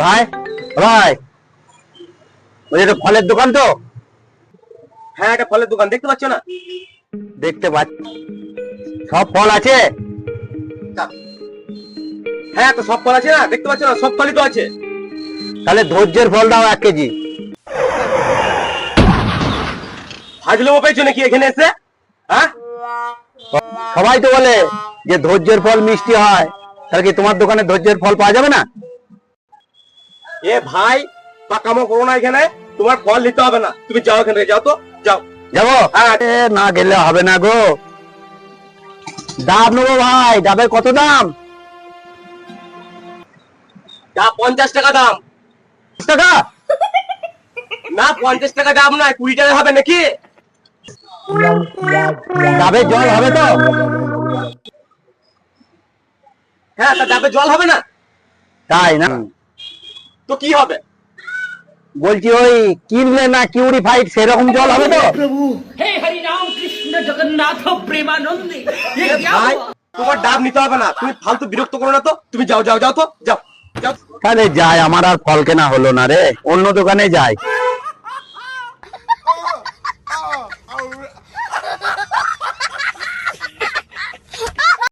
ভাই ভাই, ওই এটা ফলের দোকান তো? হ্যাঁ, এটা ফলের দোকান, দেখতে পাচ্ছ না? দেখতে পাচ্ছি। সব ফল আছে? হ্যাঁ, তো সব ফল আছে না, দেখতে পাচ্ছ না? সব ফলই তো আছে। তাহলে ধৈর্যের ফল দাও 1 কেজি। হাজলেমো পেয়েছো নাকি এখানে এসে? হ্যাঁ, সবাই তো বলে যে ধৈর্যের ফল মিষ্টি হয়, তাহলে কি তোমার দোকানে ধৈর্যের ফল পাওয়া যাবে না? এ ভাই, পাকামো করো না এখানে। তোমার ফল নিতে হবে না, তুমি যাও এখান থেকে, যাও তো, যাও। যাবো? এ, না গেলে হবে না গো। ডাব নেবো ভাই, ডাবের কত দাম? যা 50 টাকা দাম। 20 টাকা? না, 50 টাকা দাম নয়, 20 টাকা হবে নাকি? ডাবের জল হবে তো? হ্যাঁ, তা ডাবে জল হবে না তাই না? তো কি হবে? বলছি ওই কিনলে না কিউরিফাইড সেরকম জল হবে তো? प्रभु हे हरि राम कृष्ण जगन्नाथ प्रेमानंद ये এ क्या ভাই, हुआ? তোমার ডাব নিতে হবে না, তুমি ফালতু বিরক্ত করো না তো, তুমি যাও যাও যাও তো, যাও যাও। তাহলে যাই, আমার আর ফল কেনা হলো না রে, অন্য দোকানে যাই।